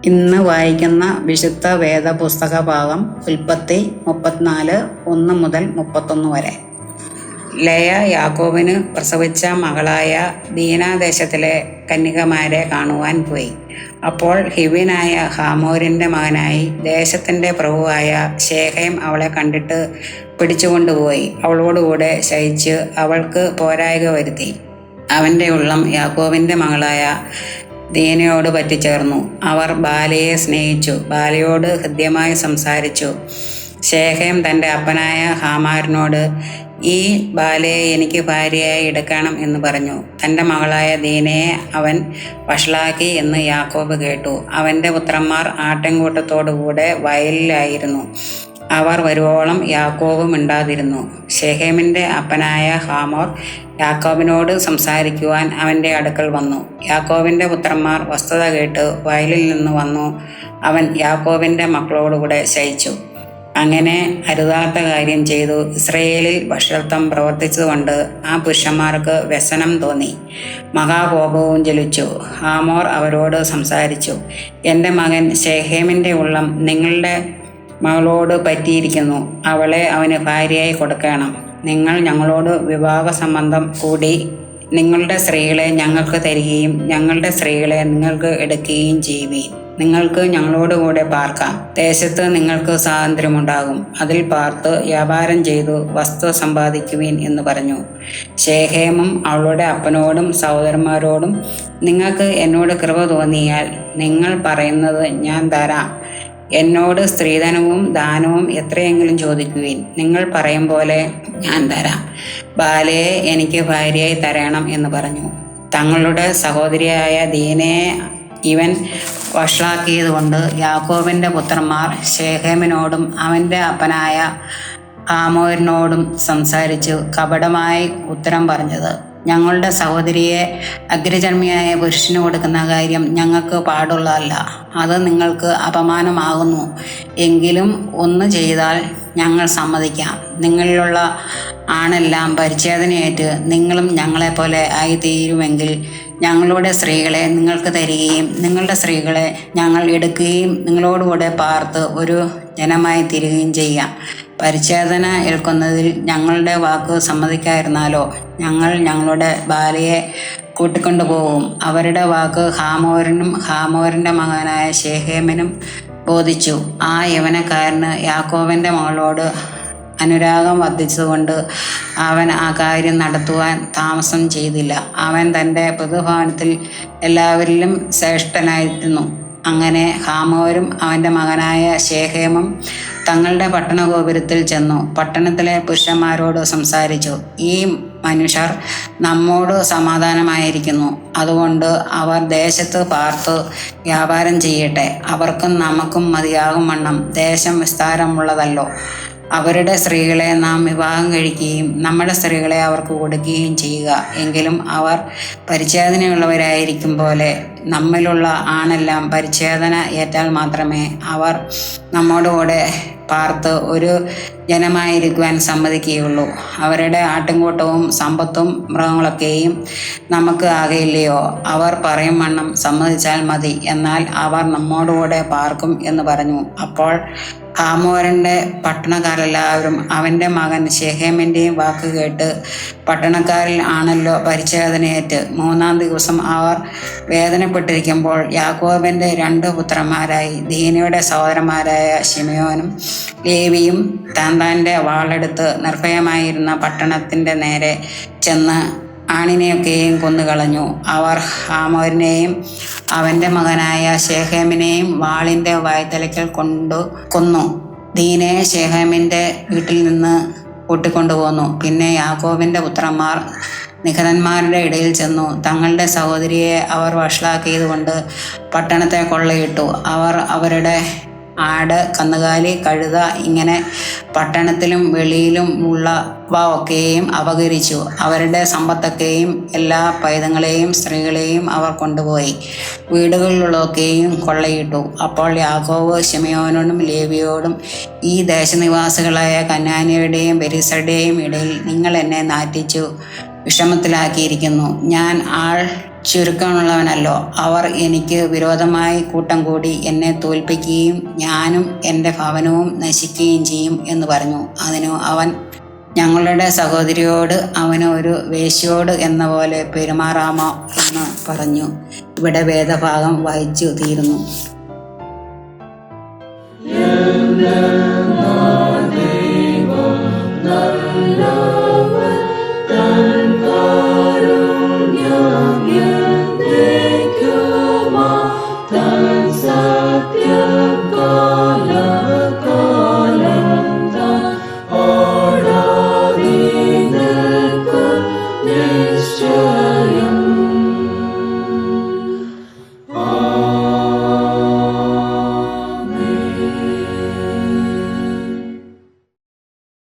ഇന്ന് വായിക്കുന്ന വിശുദ്ധ വേദ പുസ്തക ഭാഗം ഉൽപ്പത്തി 34:1-31 വരെ. ലയ യാക്കോബിന് പ്രസവിച്ച മകളായ ദീനാദേശത്തിലെ കന്യകമാരെ കാണുവാൻ പോയി. അപ്പോൾ ഹിവ്യനായ ഹാമോരിൻ്റെ മകനായി ദേശത്തിൻ്റെ പ്രഭുവായ ശേഖേം അവളെ കണ്ടിട്ട് പിടിച്ചുകൊണ്ടുപോയി അവളോടുകൂടെ ശയിച്ച് അവൾക്ക് പോരായ്ക വരുത്തി. അവൻ്റെ ഉള്ളം യാക്കോബിൻ്റെ മകളായ ദീനയോട് പറ്റിച്ചേർന്നു. അവർ ബാലയെ സ്നേഹിച്ചു, ബാലയോട് ഹൃദ്യമായി സംസാരിച്ചു. ശേഖേം തൻ്റെ അപ്പനായ ഹാമാരിനോട്, ഈ ബാലയെ എനിക്ക് ഭാര്യയായി എടുക്കണം എന്ന് പറഞ്ഞു. തൻ്റെ മകളായ ദീനയെ അവൻ വഷളാക്കി എന്ന് യാക്കോബ് കേട്ടു. അവൻ്റെ പുത്രന്മാർ ആട്ടിൻകൂട്ടത്തോടുകൂടെ വയലിലായിരുന്നു. അവർ വരുവോളം യാക്കോബ് മിണ്ടാതിരുന്നു. ശെഖേമിൻ്റെ അപ്പനായ ഹാമോർ യാക്കോബിനോട് സംസാരിക്കുവാൻ അവൻ്റെ അടുക്കൽ വന്നു. യാക്കോബിൻ്റെ പുത്രന്മാർ വസ്തുത കേട്ട് വയലിൽ നിന്ന് വന്നു. അവൻ യാക്കോബിൻ്റെ മക്കളോടുകൂടെ ശയിച്ചു. അങ്ങനെ അരുതാത്ത കാര്യം ചെയ്തു ഇസ്രയേലിൽ വഷളത്വം പ്രവർത്തിച്ചതുകൊണ്ട് ആ പുരുഷന്മാർക്ക് വ്യസനം തോന്നി, മഹാകോപവും ജ്വലിച്ചു. ഹാമോർ അവരോട് സംസാരിച്ചു, എൻ്റെ മകൻ ശെഖേമിൻ്റെ ഉള്ളം നിങ്ങളുടെ മകളോട് പറ്റിയിരിക്കുന്നു. അവളെ അവന് ഭാര്യയായി കൊടുക്കണം. നിങ്ങൾ ഞങ്ങളോട് വിവാഹ സംബന്ധം കൂടി നിങ്ങളുടെ സ്ത്രീകളെ ഞങ്ങൾക്ക് തരികയും ഞങ്ങളുടെ സ്ത്രീകളെ നിങ്ങൾക്ക് എടുക്കുകയും ചെയ്യുവീൻ. നിങ്ങൾക്ക് ഞങ്ങളോടുകൂടെ പാർക്കാം. ദേശത്ത് നിങ്ങൾക്ക് സ്വാതന്ത്ര്യമുണ്ടാകും. അതിൽ പാർത്ത് വ്യാപാരം ചെയ്തു വസ്തു സമ്പാദിക്കുവീൻ എന്ന് പറഞ്ഞു. ശെഖേമും അവളുടെ അപ്പനോടും സഹോദരന്മാരോടും, നിങ്ങൾക്ക് എന്നോട് കൃപ തോന്നിയാൽ നിങ്ങൾ പറയുന്നത് ഞാൻ തരാം. എന്നോട് സ്ത്രീധനവും ദാനവും എത്രയെങ്കിലും ചോദിക്കുവിൻ, നിങ്ങൾ പറയും പോലെ ഞാൻ തരാം. ബാലയെ എനിക്ക് ഭാര്യയായി തരണം എന്ന് പറഞ്ഞു. തങ്ങളുടെ സഹോദരിയായ ദീനയെ ഇവൻ വഷളാക്കിയത് കൊണ്ട് യാക്കോബിൻ്റെ പുത്രന്മാർ ശെഖേമിനോടും അവൻ്റെ അപ്പനായ ഹാമോരിനോടും സംസാരിച്ചു കപടമായി ഉത്തരം പറഞ്ഞത്, ഞങ്ങളുടെ സഹോദരിയെ അഗ്രചർമ്മിയായ പുരുഷന് കൊടുക്കുന്ന കാര്യം ഞങ്ങൾക്ക് പാടുള്ളതല്ല. അത് നിങ്ങൾക്ക് അപമാനമാകുന്നു. എങ്കിലും ഒന്ന് ചെയ്താൽ ഞങ്ങൾ സമ്മതിക്കാം. നിങ്ങളിലുള്ള ആണെല്ലാം പരിച്ഛേദനയേറ്റ് നിങ്ങളും ഞങ്ങളെപ്പോലെ ആയിത്തീരുമെങ്കിൽ ഞങ്ങളുടെ സ്ത്രീകളെ നിങ്ങൾക്ക് തരികയും നിങ്ങളുടെ സ്ത്രീകളെ ഞങ്ങൾ എടുക്കുകയും നിങ്ങളോടുകൂടെ പാർത്ത് ഒരു ജനമായി തീരുകയും ചെയ്യാം. പരിച്ഛേദന ഏൽക്കുന്നതിൽ ഞങ്ങളുടെ വാക്ക് സമ്മതിക്കാതിരുന്നാലോ ഞങ്ങൾ ഞങ്ങളുടെ ബാലയെ കൂട്ടിക്കൊണ്ടുപോകും. അവരുടെ വാക്ക് ഹാമോരിനും ഹാമോരിൻ്റെ മകനായ ശെഖേമിനും ബോധിച്ചു. ആ യൗവനക്കാരന് യാക്കോബിൻ്റെ മകളോട് അനുരാഗം വർദ്ധിച്ചതുകൊണ്ട് അവൻ ആ കാര്യം നടത്തുവാൻ താമസം ചെയ്തില്ല. അവൻ തൻ്റെ പിതൃഭവനത്തിൽ എല്ലാവരിലും ശ്രേഷ്ഠനായിരുന്നു. അങ്ങനെ ഹാമോരും അവൻ്റെ മകനായ ശെഖേമും തങ്ങളുടെ പട്ടണഗോപുരത്തിൽ ചെന്നു പട്ടണത്തിലെ പുരുഷന്മാരോട് സംസാരിച്ചു, ഈ മനുഷ്യർ നമ്മോട് സമാധാനമായിരിക്കുന്നു. അതുകൊണ്ട് അവർ ദേശത്ത് പാർത്ത് വ്യാപാരം ചെയ്യട്ടെ. അവർക്കും നമുക്കും മതിയാകും വണ്ണം ദേശം വിസ്താരമുള്ളതല്ലോ. അവരുടെ സ്ത്രീകളെ നാം വിവാഹം കഴിക്കുകയും നമ്മുടെ സ്ത്രീകളെ അവർക്ക് കൊടുക്കുകയും ചെയ്യുക. എങ്കിലും അവർ പരിച്ഛേദനയുള്ളവരായിരിക്കും പോലെ നമ്മിലുള്ള ആണെല്ലാം പരിച്ഛേദന ഏറ്റാൽ മാത്രമേ അവർ നമ്മോടുകൂടെ പാർത്ത് ഒരു ജനമായിരിക്കുവാൻ സമ്മതിക്കുകയുള്ളൂ. അവരുടെ ആട്ടിൻകൂട്ടവും സമ്പത്തും മൃഗങ്ങളൊക്കെയും നമുക്ക് ആകയില്ലയോ? അവർ പറയും വണ്ണം സമ്മതിച്ചാൽ മതി, എന്നാൽ അവർ നമ്മോടുകൂടെ പാർക്കും എന്ന് പറഞ്ഞു. അപ്പോൾ ഹാമോരിൻ്റെ പട്ടണക്കാരെല്ലാവരും അവൻ്റെ മകൻ ശെഖേമിൻ്റെയും വാക്ക് കേട്ട് പട്ടണക്കാരിൽ ആണല്ലോ പരിച്ഛേദനയേറ്റ് 3-ാം ദിവസം അവർ വേദനപ്പെട്ടിരിക്കുമ്പോൾ യാക്കോബിൻ്റെ 2 പുത്രന്മാരായി ദീനയുടെ സഹോദരന്മാരായ ശിമയോനും ലേവിയും താൻ്റെ വാളെടുത്ത് നിർഭയമായിരുന്ന പട്ടണത്തിൻ്റെ നേരെ ചെന്ന് ആണിനെയൊക്കെയും കൊന്നുകളഞ്ഞു. അവർ ഹാമോരിനെയും അവൻ്റെ മകനായ ശെഖേമിനെയും വാളിൻ്റെ വായ്ത്തലയ്ക്കൽ കൊന്നു. ദീനയെ ശെഖേമിൻ്റെ വീട്ടിൽ നിന്ന് കൂട്ടിക്കൊണ്ടുപോന്നു. പിന്നെ യാക്കോബിൻ്റെ പുത്രന്മാർ നിഹതന്മാരുടെ ഇടയിൽ ചെന്നു. തങ്ങളുടെ സഹോദരിയെ അവർ വഷളാക്കിയതുകൊണ്ട് പട്ടണത്തെ കൊള്ളയിട്ടു. അവർ അവരുടെ ആട്, കന്നുകാലി, കഴുത ഇങ്ങനെ പട്ടണത്തിലും വെളിയിലും ഉള്ളവ ഒക്കെയും അപഹരിച്ചു. അവരുടെ സമ്പത്തൊക്കെയും എല്ലാ പൈതങ്ങളെയും സ്ത്രീകളെയും അവർ കൊണ്ടുപോയി. വീടുകളിലുള്ളതൊക്കെയും കൊള്ളയിട്ടു. അപ്പോൾ യാക്കോബ് ശിമെയോനോടും ലേവിയോടും, ഈ ദേശനിവാസികളായ കനാന്യരുടെയും പെരിസരുടെയും ഇടയിൽ നിങ്ങൾ എന്നെ നാറ്റിച്ചു വിഷമത്തിലാക്കിയിരിക്കുന്നു. ഞാൻ ആൾ ചുരുക്കമുള്ളവനല്ലോ. അവർ എനിക്ക് വിരോധമായി കൂട്ടം കൂടി എന്നെ തോൽപ്പിക്കുകയും ഞാനും എൻ്റെ ഭവനവും നശിക്കുകയും ചെയ്യും എന്ന് പറഞ്ഞു. അതിനു അവൻ, ഞങ്ങളുടെ സഹോദരിയോട് അവന് ഒരു വേശ്യയോട് എന്ന പോലെ പെരുമാറാമോ എന്ന് പറഞ്ഞു. ഇവിടെ വേദഭാഗം വായിച്ചു തീരുന്നു.